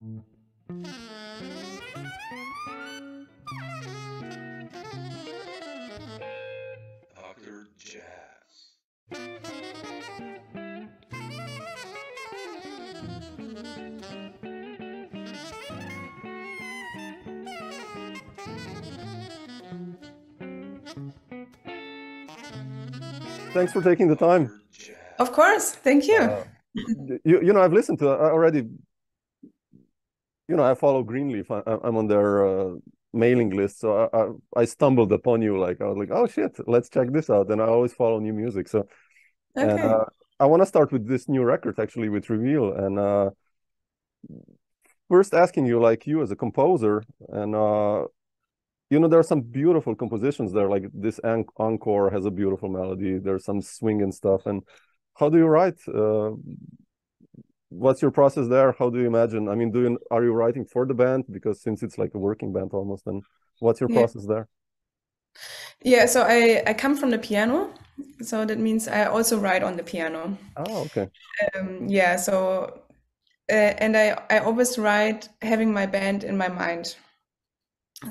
Dr. Jazz. Thanks for taking the time. Dr. Jazz. Of course, thank you. I've listened to I already. I follow Greenleaf. I'm on their mailing list, so I stumbled upon you. Like I was like, oh shit, let's check this out. And I always follow new music. So and Okay. I want to start with this new record actually with Reveal. And first asking you, like you as a composer, and there are some beautiful compositions there. Like this encore has a beautiful melody. There's some swing and stuff. And how do you write? What's your process there? How do you imagine? I mean, are you writing for the band? Because since it's like a working band almost, and what's your Yeah. process there? Yeah, so I come from the piano, so that means I also write on the piano. Oh, okay. Yeah, so and I always write having my band in my mind.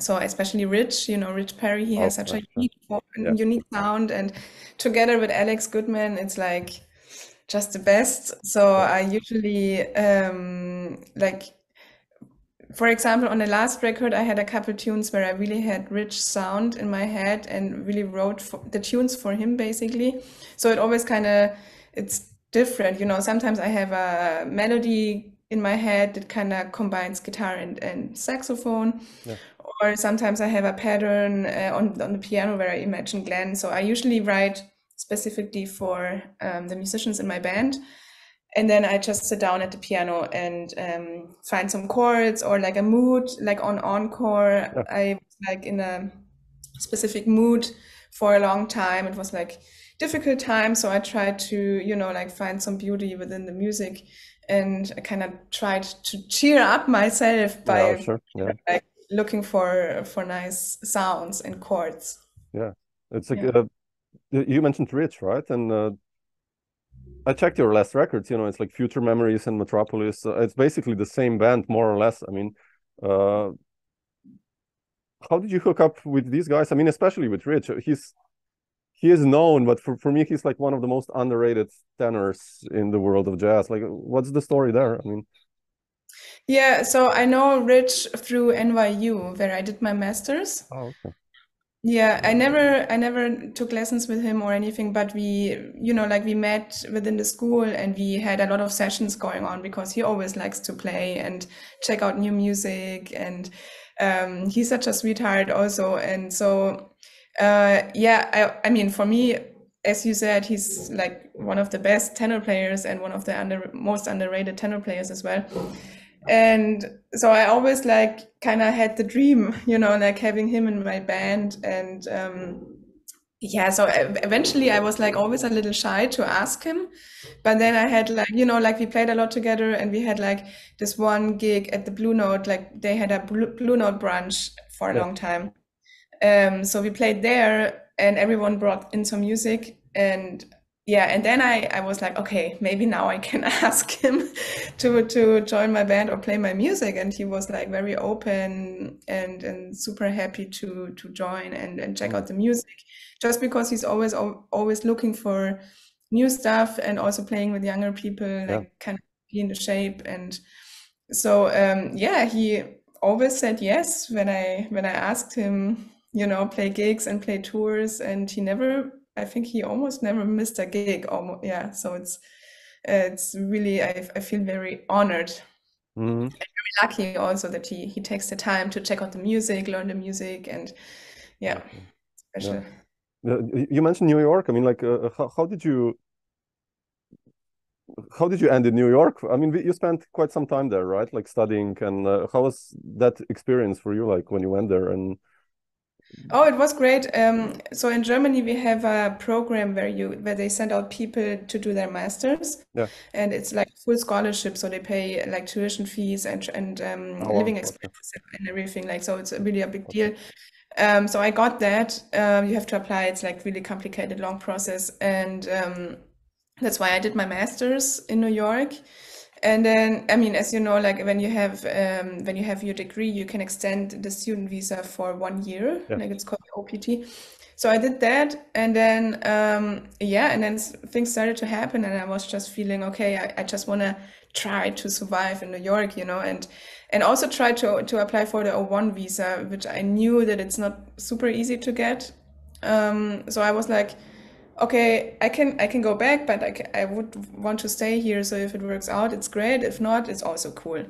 So especially Rich, Rich Perry, he has such a unique sound, and together with Alex Goodman, it's like just the best. So I usually for example, on the last record, I had a couple tunes where I really had rich sound in my head and really wrote the tunes for him, basically. So it always it's different. Sometimes I have a melody in my head that kind of combines guitar and saxophone. Yeah. Or sometimes I have a pattern on the piano where I imagine Glenn. So I usually write specifically for the musicians in my band. And then I just sit down at the piano and find some chords or like a mood, like on Encore. Yeah. I was like in a specific mood for a long time. It was like difficult time. So I tried to, like find some beauty within the music, and I kind of tried to cheer up myself by like looking for nice sounds and chords. Yeah. It's like you mentioned Rich, right? And I checked your last records, it's like Future Memories and Metropolis. It's basically the same band, more or less. I mean, how did you hook up with these guys? I mean, especially with Rich. He is known, but for me, he's like one of the most underrated tenors in the world of jazz. Like, what's the story there? I mean, yeah, so I know Rich through NYU, where I did my master's. Oh, okay. Yeah, I never took lessons with him or anything, but we met within the school and we had a lot of sessions going on because he always likes to play and check out new music, and he's such a sweetheart also. And so, I mean, for me, as you said, he's like one of the best tenor players and one of the most underrated tenor players as well. And so I always like kind of had the dream, like having him in my band. And so eventually I was like always a little shy to ask him. But then I had like, like we played a lot together, and we had like this one gig at the Blue Note, like they had a Blue Note brunch for a long time. So we played there and everyone brought in some music, and then I was like, okay, maybe now I can ask him to join my band or play my music. And he was like very open and super happy to join and check out the music, just because he's always looking for new stuff and also playing with younger people, like kind of be in the shape. And so he always said yes when I asked him, play gigs and play tours, and I think he almost never missed a gig. So it's really, I feel very honored and very lucky also that he takes the time to check out the music, learn the music, and special. You mentioned New York. I mean, like, how did you end in New York? I mean, you spent quite some time there, right? Like studying, and how was that experience for you? Like when you went there and. Oh, it was great. So in Germany, we have a program where they send out people to do their masters, and it's like full scholarship. So they pay like tuition fees and living expenses and everything. Like, so it's really a big deal. So I got that. You have to apply. It's like really complicated, long process, and that's why I did my master's in New York. And then, I mean, as you know, like when you have your degree, you can extend the student visa for 1 year, Yeah. like it's called OPT. So I did that, and then and then things started to happen, and I was just feeling okay. I just want to try to survive in New York, and also try to apply for the O1 visa, which I knew that it's not super easy to get. So I was like, okay, I can go back, but I would want to stay here. So if it works out, it's great. If not, it's also cool.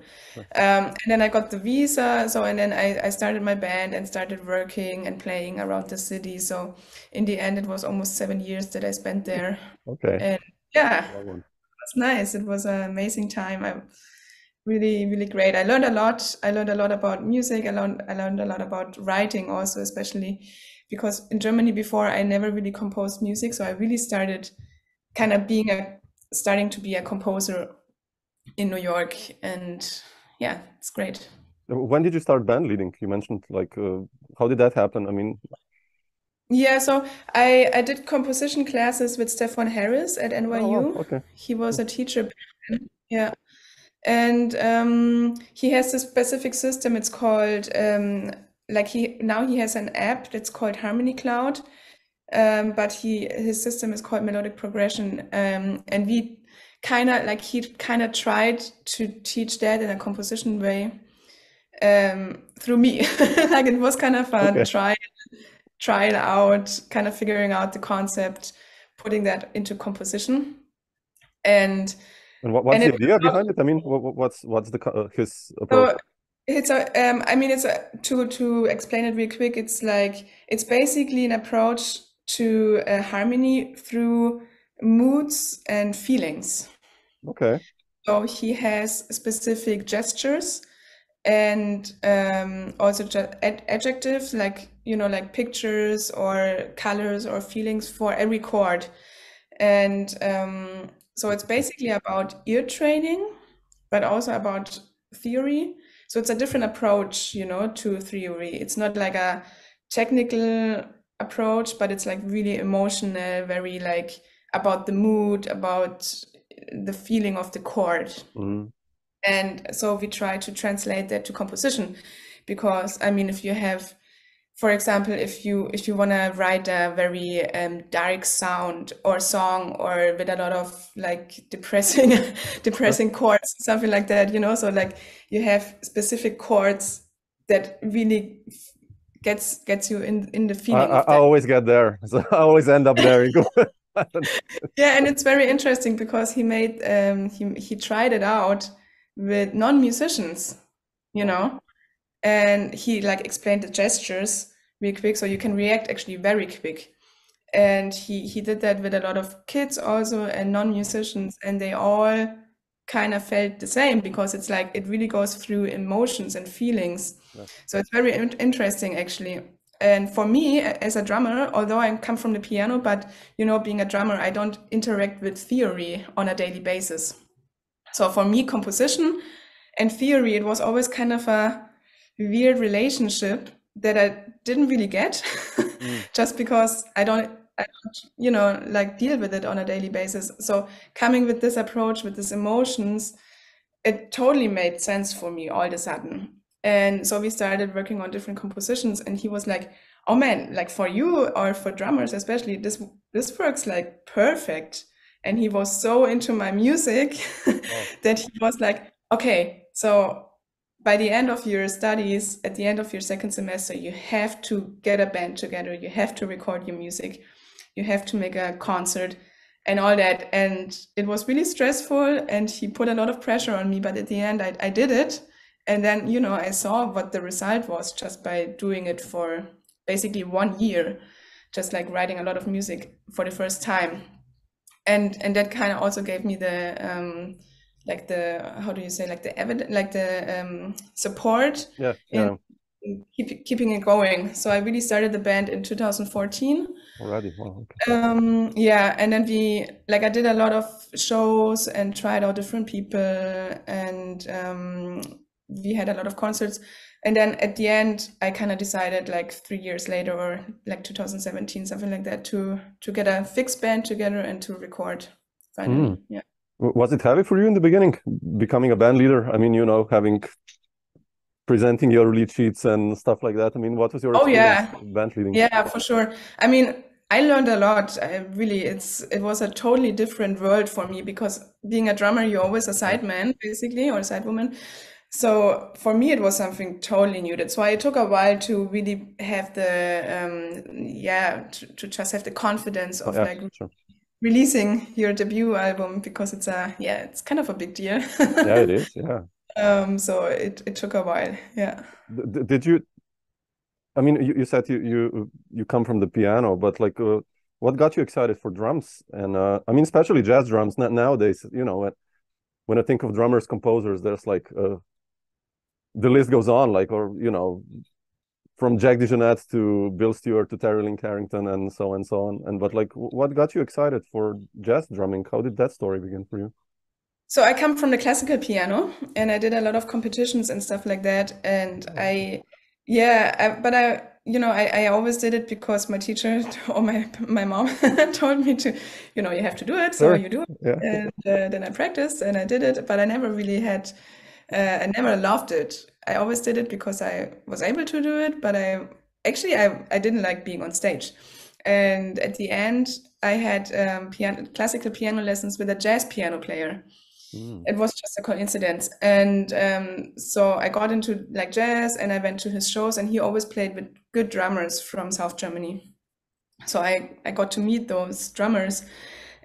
And then I got the visa. So, and then I started my band and started working and playing around the city. So in the end, it was almost 7 years that I spent there. Okay. And yeah, That one. it was nice. It was an amazing time. I really, really great. I learned a lot. I learned a lot about music. I learned a lot about writing also, especially because in Germany before I never really composed music. So I really started kind of starting to be a composer in New York. And yeah, it's great. When did you start band leading? You mentioned like, how did that happen? I mean, yeah, so I did composition classes with Stefan Harris at NYU. wow, okay. He was a teacher back then. Yeah. And he has this specific system. It's called he has an app that's called Harmony Cloud, but his system is called Melodic Progression. And he kind of tried to teach that in a composition way through me. Like it was kind of fun. Okay. Try it out, kind of figuring out the concept, putting that into composition, and what's and the it idea behind it? I mean, what's his approach? So to explain it real quick, it's basically an approach to harmony through moods and feelings. Okay. So he has specific gestures and also adjectives like pictures or colors or feelings for every chord. And so it's basically about ear training, but also about theory. So it's a different approach, to theory. It's not like a technical approach, but it's like really emotional, very like about the mood, about the feeling of the chord. Mm. And so we try to translate that to composition, because I mean, if you have, for example, if you want to write a very dark sound or song or with a lot of like depressing chords, something like that, so like you have specific chords that really gets you in the feeling of I that. always get there, so I always end up there. Yeah, and it's very interesting because he made he tried it out with non-musicians, and he like explained the gestures real quick, so you can react actually very quick. And he did that with a lot of kids also and non-musicians, and they all kind of felt the same, because it's like it really goes through emotions and feelings. Yeah. So it's very interesting actually. And for me as a drummer, although I come from the piano, but being a drummer, I don't interact with theory on a daily basis. So for me, composition and theory, it was always kind of a weird relationship that I didn't really get, just because I don't like deal with it on a daily basis. So coming with this approach, with these emotions, it totally made sense for me all of a sudden. And so we started working on different compositions, and he was like, oh man, like for you or for drummers especially, this works like perfect. And he was so into my music that he was like, okay, so by the end of your studies, at the end of your second semester, you have to get a band together, you have to record your music, you have to make a concert and all that. And it was really stressful, and he put a lot of pressure on me, but at the end I did it. And then, I saw what the result was just by doing it for basically 1 year, just like writing a lot of music for the first time. And that kind of also gave me the like the, how do you say, like the evidence, like the support in keeping it going. So I really started the band in 2014 already. Wow, okay. Yeah, and then I did a lot of shows and tried out different people, and we had a lot of concerts. And then at the end, I kind of decided like 3 years later, or like 2017, something like that, to get a fixed band together and to record finally. Yeah. Was it heavy for you in the beginning, becoming a band leader? I mean, having presenting your lead sheets and stuff like that. I mean, what was your Oh experience yeah, band leading? yeah, for sure. I mean, I learned a lot. It was a totally different world for me because being a drummer, you're always a Yeah. sideman basically or a sidewoman. So for me, it was something totally new. That's why it took a while to really have to just have the confidence Oh, of yeah, like sure. releasing your debut album because it's kind of a big deal. Yeah, it is. Yeah. So it took a while. Yeah. Did you? I mean, you said you come from the piano, but like, what got you excited for drums? And I mean, especially jazz drums. Nowadays, when I think of drummers, composers, there's like the list goes on, like, or from Jack DeJohnette to Bill Stewart to Terry Lynn Carrington and so on and so on. And but like, what got you excited for jazz drumming? How did that story begin for you? So I come from the classical piano and I did a lot of competitions and stuff like that. And I always did it because my teacher or my mom told me to, you have to do it. So Sure. you do it. Yeah. And then I practiced and I did it, but I never really I never loved it. I always did it because I was able to do it, but I didn't like being on stage. And at the end, I had classical piano lessons with a jazz piano player. Mm. It was just a coincidence. And so I got into like jazz and I went to his shows and he always played with good drummers from South Germany. So I got to meet those drummers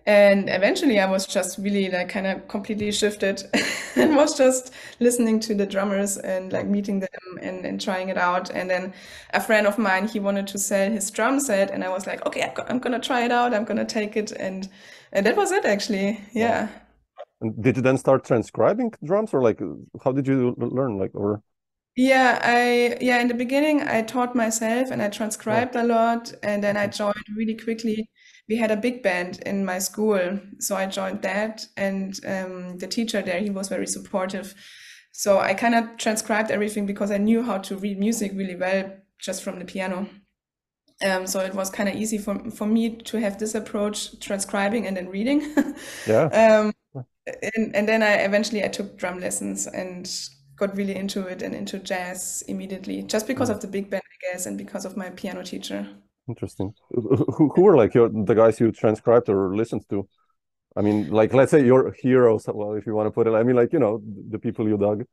and eventually I was just really like kind of completely shifted and was just listening to the drummers and like meeting them and trying it out. And then a friend of mine, he wanted to sell his drum set and I was like, okay, I'm gonna try it out. I'm gonna take it. And that was it actually. Yeah. Wow. And did you then start transcribing drums, or like, how did you learn? Like, or In the beginning I taught myself and I yeah. transcribed a lot and then I Okay. joined really quickly. We had a big band in my school, so I joined that and the teacher there, he was very supportive. So I kind of transcribed everything because I knew how to read music really well just from the piano. So it was kind of easy for me to have this approach, transcribing and then reading. Yeah. Um, and then I took drum lessons and got really into it and into jazz immediately, just because Mm. of the big band, I guess, and because of my piano teacher. Interesting. Who were like the guys you transcribed or listened to? I mean, like, let's say your heroes, well, if you want to put it, I mean, like, the people you dug.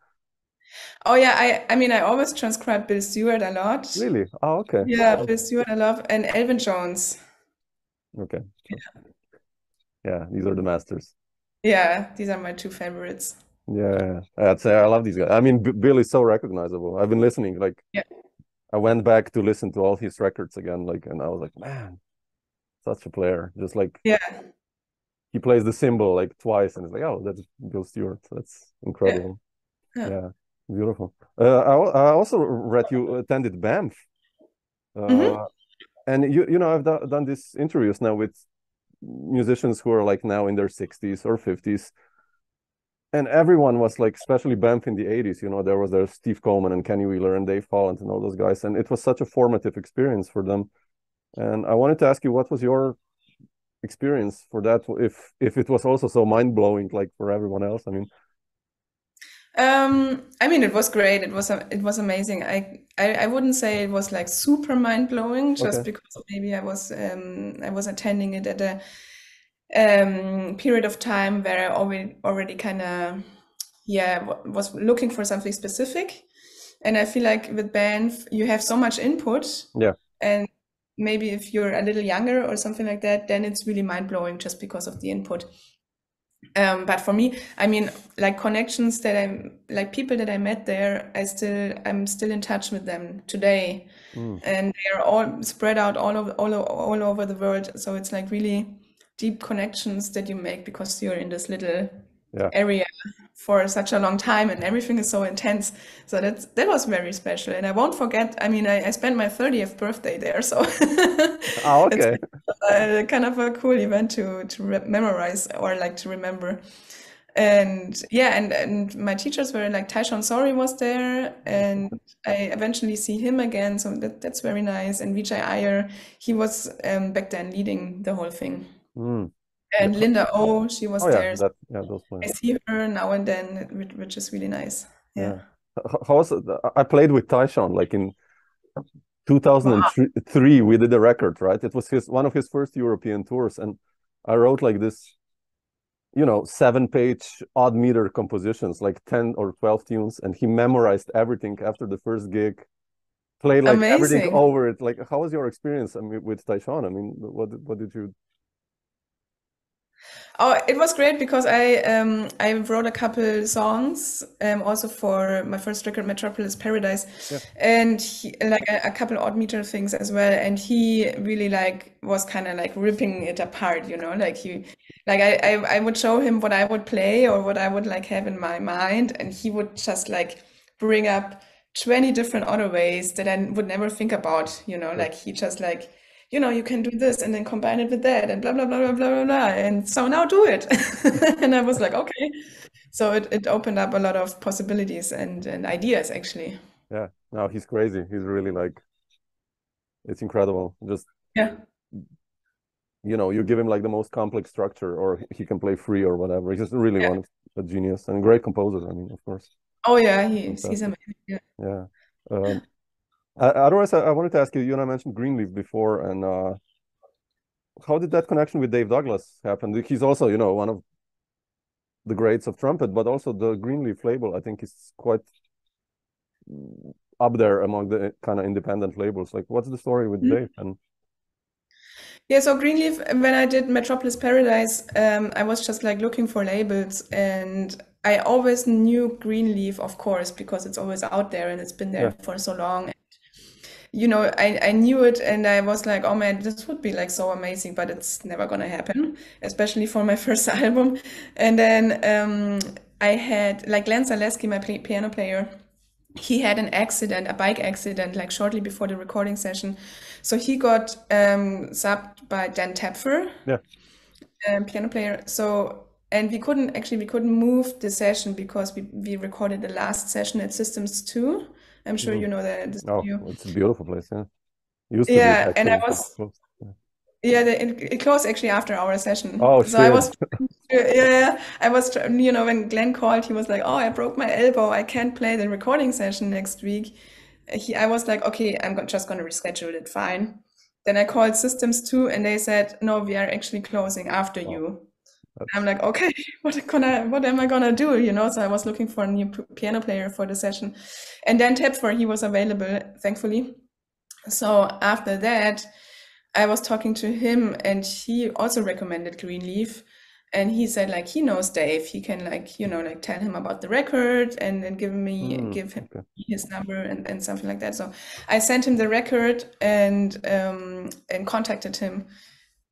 Oh yeah, I mean I always transcribe Bill Stewart a lot. Really? Oh, okay. Yeah, Bill Stewart I love and Elvin Jones. Okay. Sure. Yeah, these are the masters. Yeah, these are my two favorites. Yeah, I'd say I love these guys. I mean, Bill is so recognizable. I've been listening, like, Yeah. I went back to listen to all his records again, like, and I was like, man, such a player. Just like Yeah. he plays the cymbal like twice, and it's like, oh, that's Bill Stewart. That's Yeah. incredible. Yeah. Yeah, beautiful. I also read you attended Banff, hmm and I've done these interviews now with musicians who are like now in their 60s or 50s, and everyone was like, especially Banff in the 80s. There was Steve Coleman and Kenny Wheeler and Dave Holland and all those guys, and it was such a formative experience for them. And I wanted to ask you, what was your experience for that? If it was also so mind blowing, like for everyone else. I mean, I mean, it was great. It was amazing. I wouldn't say it was like super mind blowing, just okay, because maybe I was attending it at a period of time where I already kind of was looking for something specific, and I feel like with Banff you have so much input, yeah, and maybe if you're a little younger or something like that, then it's really mind blowing just because of the input. But for me, I mean, like connections that like people that I met there, I'm still in touch with them today, mm, and they are all spread out all over the world. So it's like really deep connections that you make because you're in this little yeah. area for such a long time and everything is so intense. So that was very special, and I won't forget. I mean, I spent my 30th birthday there, so Oh, it's okay. kind of a cool event to memorize or like to remember. And yeah, and my teachers were like Taishon Sori was there, and I eventually see him again, so that's very nice. And Vijay Iyer, he was back then leading the whole thing. Mm, And Linda O, she was Oh yeah, there. those I players. see her now and then, which is really nice. Yeah. How was it? I played with Tyshawn like in Wow. 2003. We did a record, right? It was one of his first European tours, and I wrote like this, 7-page odd meter compositions, like 10 or 12 tunes, and he memorized everything after the first gig. Played like everything Amazing. over it. Like, how was your experience? I mean, with Tyshawn? I mean, what did you? Oh, it was great because I wrote a couple songs also for my first record, Metropolis Paradise, Yeah. and like a couple odd meter things as well. And he really like was kind of like ripping it apart, like I would show him what I would play or what I would like have in my mind, and he would just like bring up 20 different other ways that I would never think about, like he just like you can do this and then combine it with that and blah, blah, blah, blah, blah, blah, blah. And so now do it. And I was like, okay. So it opened up a lot of possibilities and ideas, actually. Yeah. No, he's crazy. He's really like, it's incredible. Just, Yeah. you give him like the most complex structure, or he can play free or whatever. He's just really Yeah. one of a genius and a great composer. I mean, of course. Oh, yeah. He's Fantastic. amazing. Yeah. Yeah. Otherwise, I wanted to ask you, and I mentioned Greenleaf before, and how did that connection with Dave Douglas happen? He's also, one of the greats of trumpet, but also the Greenleaf label, I think, is quite up there among the kind of independent labels. Like, what's the story with Dave? And Yeah, so Greenleaf, when I did Metropolis Paradise, I was just like looking for labels, and I always knew Greenleaf, of course, because it's always out there and it's been there for so long. I knew it, and I was like, oh man, this would be like so amazing, but it's never gonna happen, especially for my first album. And then I had like Glenn Zaleski, my piano player. He had an accident, a bike accident, like shortly before the recording session. So he got subbed by Dan Tepfer, piano player. So, and we couldn't move the session because we recorded the last session at Systems 2. I'm sure you know the studio. Oh, it's a beautiful place, yeah. Used to Yeah, be, and I actually. was, yeah, it closed actually after our session. Oh, So I was, shit. I was, when Glenn called, he was like, "Oh, I broke my elbow. I can't play the recording session next week." I was like, "Okay, just gonna reschedule it. Fine." Then I called Systems 2, and they said, "No, we are actually closing after you." I'm like, "Okay, what am I gonna do?" So I was looking for a new piano player for the session, and then Tepfer, he was available, thankfully. So after that, I was talking to him, and he also recommended Greenleaf, and he said like he knows Dave. He can like like tell him about the record and then give him his number and something like that. So I sent him the record and contacted him,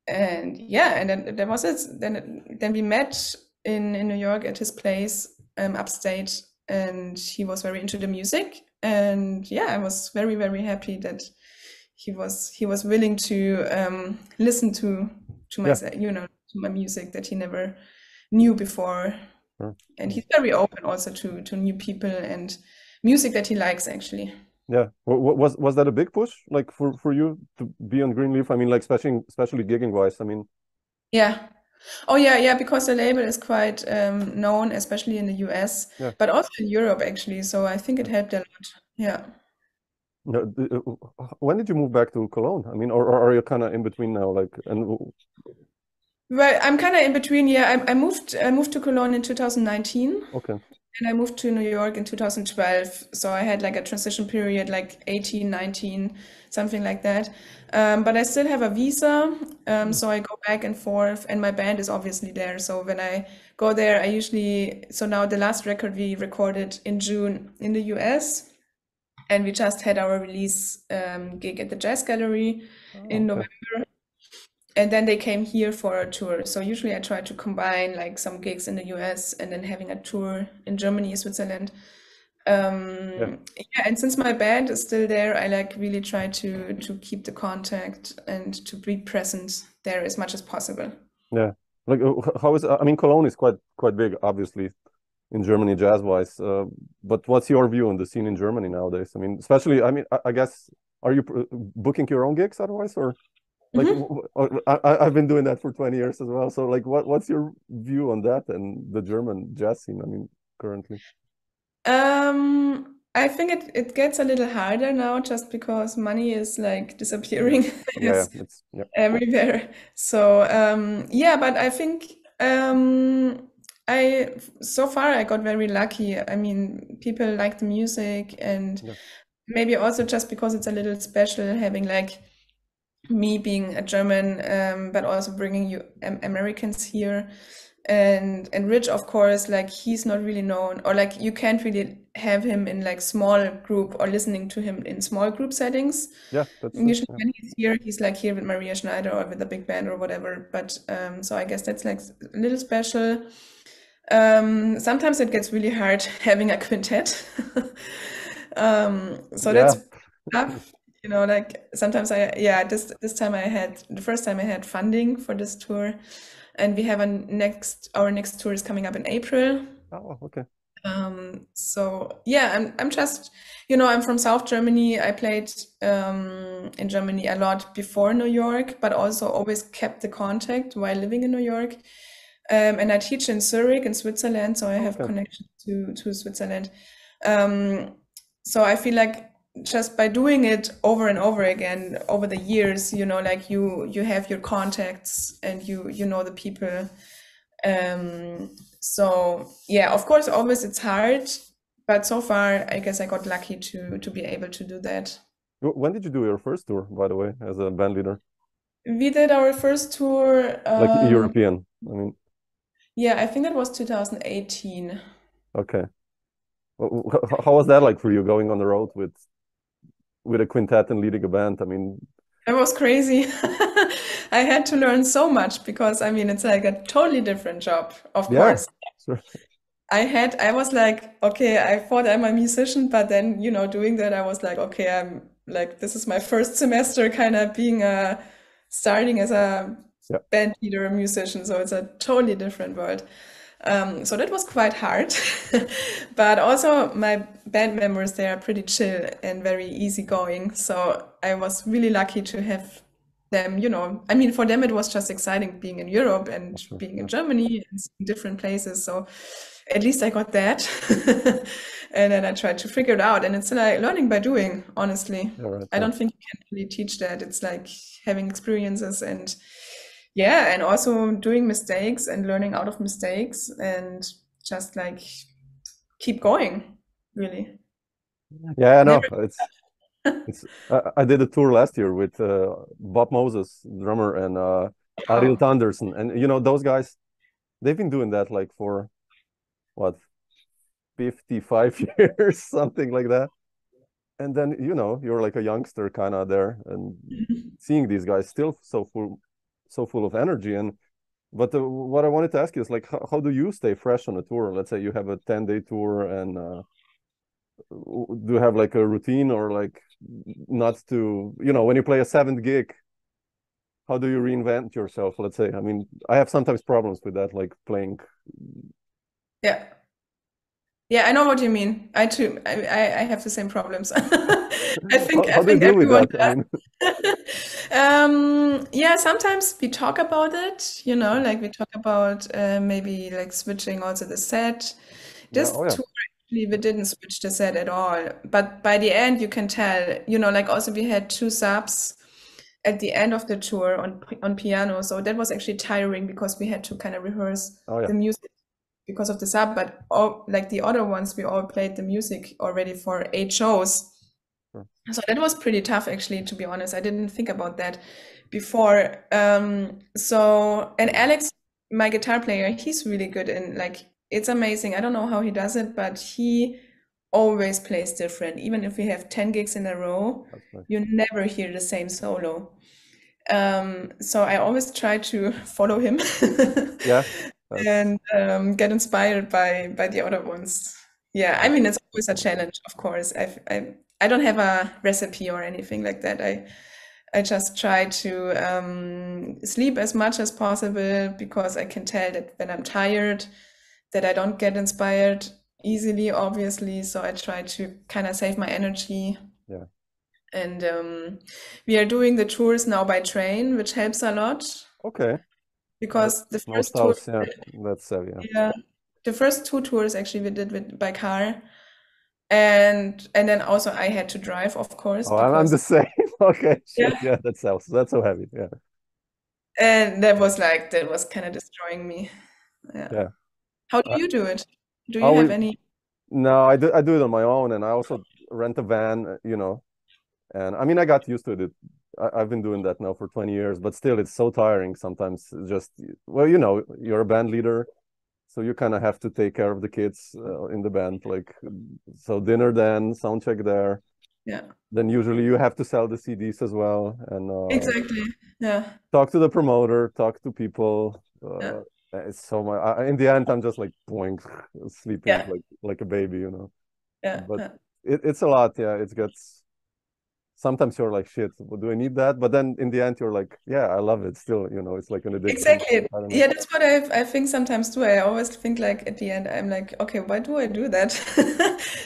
and yeah, and then that was it. Then we met in New York at his place upstate, and he was very into the music, and yeah, I was very, very happy that he was willing to listen to my to my music that he never knew before. And he's very open also to new people and music that he likes, actually. Yeah. Was that a big push, like for you to be on Greenleaf? I mean, like especially gigging wise. I mean, Yeah. Oh yeah, because the label is quite known, especially in the US, but also in Europe actually. So I think it helped a lot. Yeah. When did you move back to Cologne? I mean, or are you kind of in between now? Like, and Well, I'm kind of in between. Yeah, I moved to Cologne in 2019. Okay. And I moved to New York in 2012. So I had like a transition period, like 18, 19, something like that. But I still have a visa. So I go back and forth, and my band is obviously there. So when I go there, so now the last record we recorded in June in the US, and we just had our release gig at the Jazz Gallery in November. And then they came here for a tour. So usually I try to combine like some gigs in the US and then having a tour in Germany, Switzerland. And since my band is still there, I like really try to keep the contact and to be present there as much as possible. Yeah. Like, how is, I mean, Cologne is quite big, obviously, in Germany, jazz-wise. But what's your view on the scene in Germany nowadays? I mean, especially, I mean, I guess, are you booking your own gigs otherwise, or? Like Mhm. I've been doing that for 20 years as well. So like what's your view on that and the German jazz scene, I mean, currently? I think it gets a little harder now just because money is like Yeah. disappearing Yeah, is it's yeah, everywhere. So yeah, but I think I so far I got very lucky. I mean, people like the music and yeah, maybe also just because it's a little special having like me being a German, but also bringing you Americans here, and Rich, of course, like he's not really known, or like you can't really have him in like small group or listening to him in small group settings. yeah, that's true. Usually Yeah. when he's here, he's like here with Maria Schneider or with a big band or whatever. But so I guess that's like a little special. Sometimes it gets really hard having a quintet. So Yeah. that's tough. You know, like sometimes yeah, this time I had the first time I had funding for this tour, and we have our next tour is coming up in April. Oh, okay. So yeah, I'm just, I'm from South Germany. I played in Germany a lot before New York, but also always kept the contact while living in New York. And I teach in Zurich in Switzerland, so I have Okay. connection to Switzerland. Um, so I feel like just by doing it over and over again over the years, like you have your contacts and you know the people. So yeah, of course, always it's hard, but so far I guess I got lucky to be able to do that. When did you do your first tour, by the way, as a band leader? We did our first tour, Like European, I mean, yeah, I think that was 2018. okay. How was that like for you going on the road with a quintet and leading a band? I mean, It was crazy. I had to learn so much because I mean it's like a totally different job, of yeah, course. sure. I was like, okay, I thought I'm a musician, but then, doing that, I was like, okay, I'm like, this is my first semester kind of starting as a Yeah, band leader, a musician. So it's a totally different world. So that was quite hard. But also my band members, they are pretty chill and very easygoing. So I was really lucky to have them, I mean, for them, it was just exciting being in Europe and sure. being in Yeah, Germany and seeing different places. So at least I got that. And then I tried to figure it out. And it's like learning by doing, honestly. yeah, right. I Yeah. don't think you can really teach that. It's like having experiences and yeah, and also doing mistakes and learning out of mistakes and just like keep going, really. Yeah, I know. Never. It's I did a tour last year with Bob Moses, drummer, and Ariel Wow. Anderson, and you know those guys. They've been doing that like for what 55 years, something like that. And then you're like a youngster kind of there, and seeing these guys still so full of energy. And but what I wanted to ask you is like, how do you stay fresh on a tour? Let's say you have a 10-day tour, and do you have like a routine or like not to, when you play a seventh gig, how do you reinvent yourself? Let's say, I mean, I have sometimes problems with that, like playing. Yeah. Yeah, I know what you mean. I too. I have the same problems. I How do you think deal with everyone that? I mean, does. Yeah, sometimes we talk about it, like we talk about maybe like switching also the set. yeah, This oh yeah, tour actually we didn't switch the set at all. But by the end you can tell, like also we had two subs at the end of the tour on piano. So that was actually tiring because we had to kind of rehearse oh yeah, the music because of the sub, but all like the other ones, we all played the music already for 8 shows. sure. So that was pretty tough, actually, to be honest. I didn't think about that before. And Alex, my guitar player, he's really good in like, it's amazing. I don't know how he does it, but he always plays different. Even if we have 10 gigs in a row, That's nice. you never hear the same solo. So I always try to follow him Yeah, that's and get inspired by the other ones. Yeah, I that's mean it's always a challenge, of course. I don't have a recipe or anything like that. I just try to sleep as much as possible because I can tell that when I'm tired, that I don't get inspired easily, obviously. So I try to kind of save my energy yeah. And we are doing the tours now by train, which helps a lot Okay. because the Most first tour, house, yeah, that's yeah. yeah, the first 2 tours actually we did by car, and then also I had to drive, of course, Oh, I'm the because same. Okay, yeah, shit, yeah, that's so heavy. Yeah, and that was kind of destroying me. Yeah. yeah. How do you do it? Do you Oh, have any? no, I do it on my own, and I also rent a van, and I mean, I got used to it. I've been doing that now for 20 years, but still, it's so tiring sometimes. Just, well, you're a band leader, so you kind of have to take care of the kids in the band. Like, so dinner then, sound check there. Yeah, Then usually you have to sell the CDs as well, and exactly. Yeah, talk to the promoter, talk to people. yeah, It's so much. In the end, I'm just like boing, sleeping yeah, like a baby. yeah, But yeah. it's a lot. Yeah, it gets. Sometimes you're like, shit, do I need that? But then in the end, you're like, yeah, I love it still. It's like an addiction. Exactly. I don't know. Yeah, that's what I think sometimes too. I always think like at the end, I'm like, okay, why do I do that?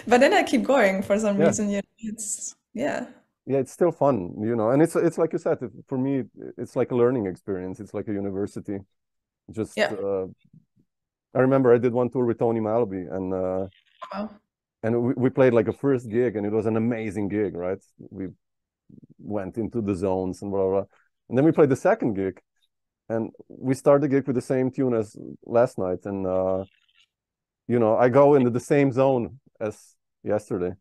But then I keep going for some Yeah, reason. Yeah, yeah, yeah, it's still fun. And it's like you said, for me, it's like a learning experience. It's like a university. Just yeah. I remember I did one tour with Tony Malaby, Wow. and we played like a first gig, and it was an amazing gig, right? We went into the zones and blah, blah, blah. And then we played the second gig, and we started the gig with the same tune as last night. And I go into the same zone as yesterday,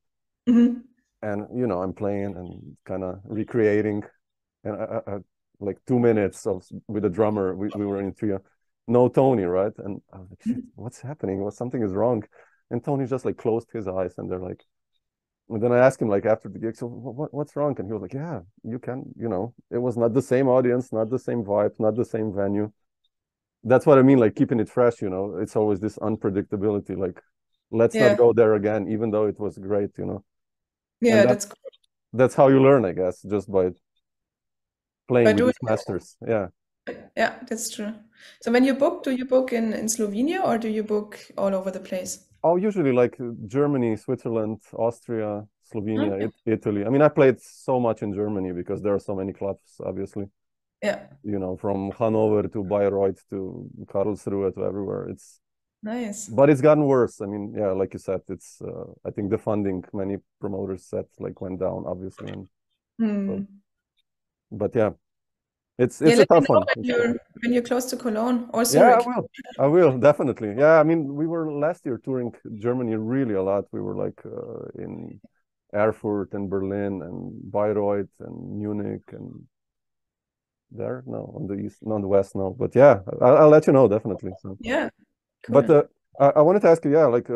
Hmm. and I'm playing and kind of recreating, and like 2 minutes with a drummer. We were in trio, no Tony, right? And I was like, shit, what's happening? Something is wrong. And Tony just like closed his eyes, and they're like, and then I asked him like after the gig, so what's wrong? And he was like, yeah, you can, it was not the same audience, not the same vibe, not the same venue. That's what I mean, like keeping it fresh. It's always this unpredictability. Like, let's not Yeah, go there again, even though it was great. And yeah, that that's cool. that's how you learn, I guess, just by By playing with doing these masters. Yeah. it. Yeah, that's true. So when you book, do you book in Slovenia or do you book all over the place? Oh, usually like Germany, Switzerland, Austria, Slovenia, Okay. Italy. I mean, I played so much in Germany because there are so many clubs, obviously. Yeah, From Hanover to Bayreuth to Karlsruhe to everywhere. nice. But it's gotten worse. I mean, yeah, like you said, it's I think the funding many promoters said like went down, obviously, and so. Hmm. But yeah, Yeah, it's a let me tough know one. when you're close to Cologne or Yeah, Zurich. I will definitely. Yeah, I mean, we were last year touring Germany really a lot. We were like in Erfurt and Berlin and Bayreuth and Munich and there. No, on the east, not on the west. No, but yeah, I'll let you know definitely. So. Yeah, But cool. I wanted to ask you, yeah, like,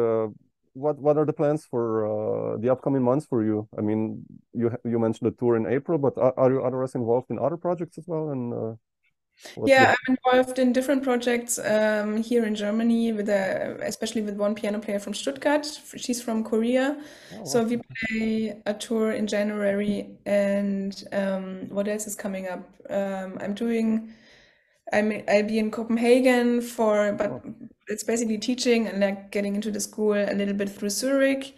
what are the plans for the upcoming months for you? I mean, you mentioned the tour in April, but are you otherwise involved in other projects as well? And what's the Yeah, I'm involved in different projects here in Germany especially with one piano player from Stuttgart. She's from Korea. oh So wow, we play a tour in January and what else is coming up? I'll be in Copenhagen but oh, it's basically teaching and like getting into the school a little bit through Zurich.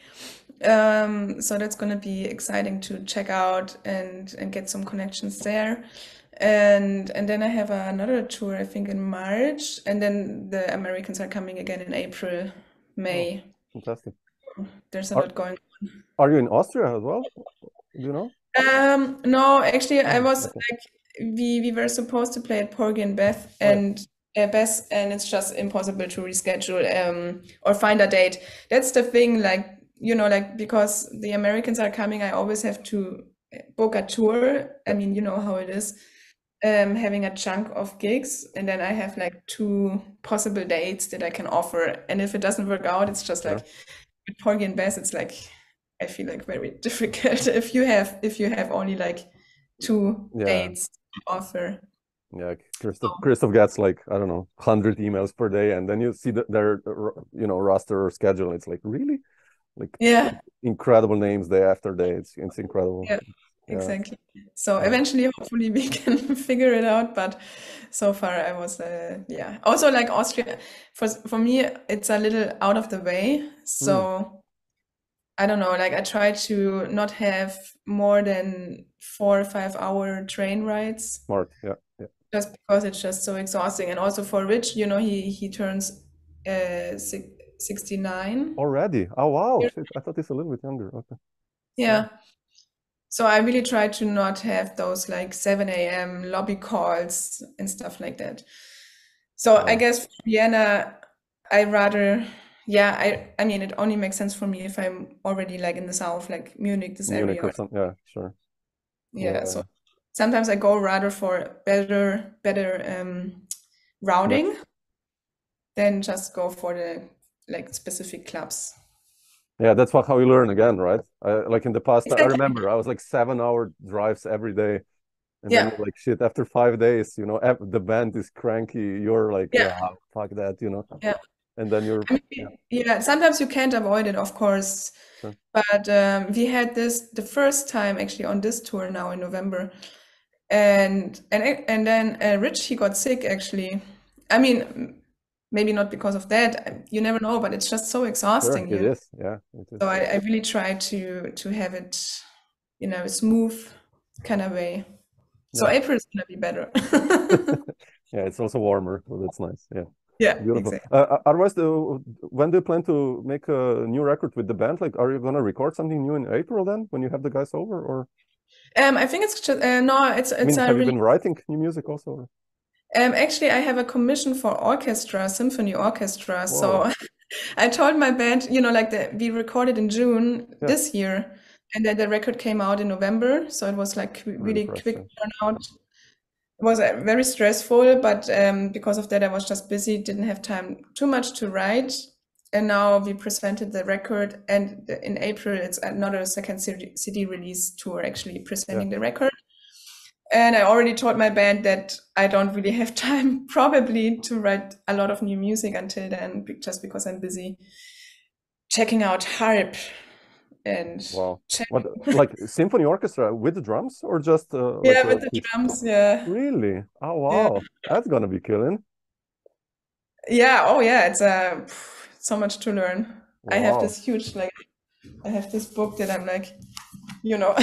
So that's going to be exciting to check out and get some connections there. And then I have another tour, I think in March, and then the Americans are coming again in April, oh, May. fantastic. There's a Are lot going are you in Austria as well? Do you know? No, actually, I Oh, was okay. like, we were supposed to play at Porgy and Oh yeah, Beth, and it's just impossible to reschedule or find a date. That's the thing, like like because the Americans are coming, I always have to book a tour. I yeah, mean, you know how it is, having a chunk of gigs, and then I have like 2 possible dates that I can offer, and if it doesn't work out, it's just like sure. with Porgy and Bess, it's like I feel like very difficult if you have only like 2 dates to offer. Yeah, Christoph gets like, I don't know, 100 emails per day, and then you see their roster or schedule. It's like, really, like Yeah, incredible names day after day. It's incredible. yeah, Yeah, exactly. So yeah. eventually, hopefully, we can figure it out. But so far, I was yeah. Also, like Austria, for me, it's a little out of the way. Hmm. So I don't know, like I try to not have more than 4 or 5 hour train rides. Smart. Yeah. Yeah. Just because it's just so exhausting. And also for Rich, you know, he turns 69. Already? Oh wow! Shit, I thought he's a little bit younger. Okay. Yeah. So I really try to not have those like 7 a.m. lobby calls and stuff like that. So I guess for Vienna, I rather, yeah, I mean, it only makes sense for me if I'm already like in the south, like Munich, this Munich area. or something. Yeah, sure. Yeah, so sometimes I go rather for better routing than just go for the like specific clubs. Yeah, that's how you learn again, right? Like in the past, I Exactly. remember I was like 7-hour drives every day. And Yeah. then you're like, shit, after 5 days, you know, the band is cranky. You're like, Yeah. fuck that, you know. Yeah. And then you're, I mean, yeah, sometimes you can't avoid it, of course. Sure. But we had this the first time actually on this tour now in November. And then Rich, he got sick actually. I mean, maybe not because of that. You never know, but it's just so exhausting. Sure, it is. Yeah, it is. So I really try to have it in a smooth kind of way. So April is gonna be better. Yeah, it's also warmer, so that's nice. Yeah. Yeah, Beautiful. exactly. Otherwise, when do you plan to make a new record with the band? Like, are you gonna record something new in April then, when you have the guys over, or? I think it's just no, it's I mean, have you really been writing new music also? Or? actually I have a commission for orchestra, symphony orchestra. Whoa. So I told my band, you know, like we recorded in June this year, and then the record came out in November. So it was like really quick turnout. It was very stressful, but because of that, I was just busy, didn't have time too much to write. And now we presented the record, and in April, it's another second CD release tour, actually presenting the record. And I already told my band that I don't really have time probably to write a lot of new music until then, just because I'm busy checking out harp and what, like symphony orchestra with the drums, or just yeah, with the drums, yeah. Really? Oh wow, that's gonna be killing. Yeah, oh yeah, it's so much to learn. Wow. I have this huge I have this book that I'm like, you know,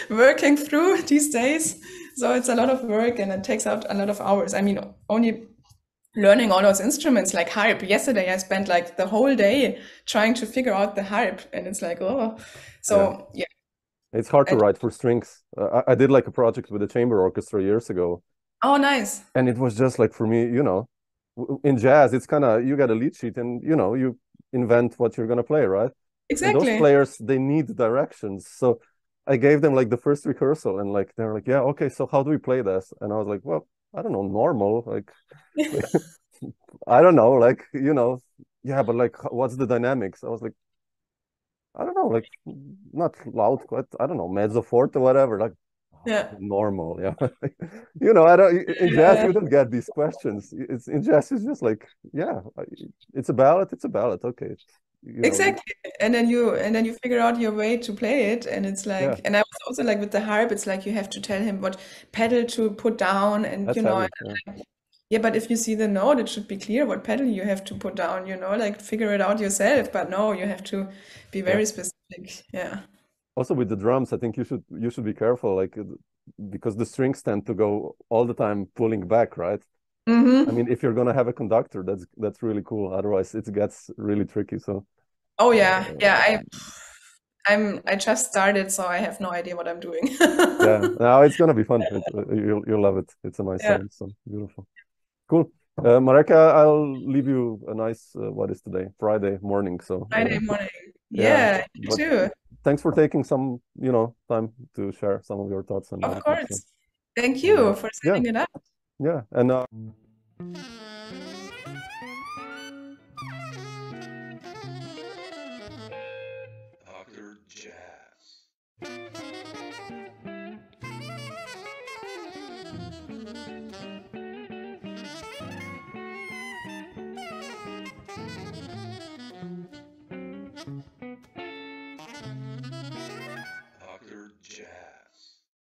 working through these days. So it's a lot of work and it takes out a lot of hours. I mean, only learning all those instruments like harp. Yesterday I spent like the whole day trying to figure out the harp, and it's like, oh, so yeah. It's hard to write for strings. I did like a project with a chamber orchestra years ago. Oh, nice. And it was just like, for me, you know, in jazz, it's kind of, you got a lead sheet and, you know, you invent what you're going to play, right? Exactly. And those players, they need directions. So I gave them like the first rehearsal, and like, they're like, yeah, okay, so how do we play this? And I was like, well, I don't know, normal, like, I don't know, like, you know, yeah, but like, what's the dynamics? I was like, I don't know, like, not loud, but I don't know, mezzo forte or whatever, like, normal, yeah. You know, in jazz you don't get these questions. It's in jazz, it's just like, yeah, it's a ballad, okay. You exactly know. And then you figure out your way to play it, and it's like, and I was also like with the harp, it's like you have to tell him what pedal to put down, and that's, you know, yeah, but if you see the note, it should be clear what pedal you have to put down, you know, like figure it out yourself. But no, you have to be very specific. Yeah. Also with the drums, I think you should be careful, like, because the strings tend to go all the time pulling back, right? Mm-hmm. I mean, if you're gonna have a conductor, that's really cool. Otherwise, it gets really tricky. So. Oh yeah, I just started, so I have no idea what I'm doing. Yeah, no, it's gonna be fun. You'll love it. It's a nice sound. So beautiful. Cool. Mareike, I'll leave you a nice, what is today? Friday morning. So Friday morning. Yeah, you too. Thanks for taking some, you know, time to share some of your thoughts. And of course. Thank you for setting it up. Yeah, and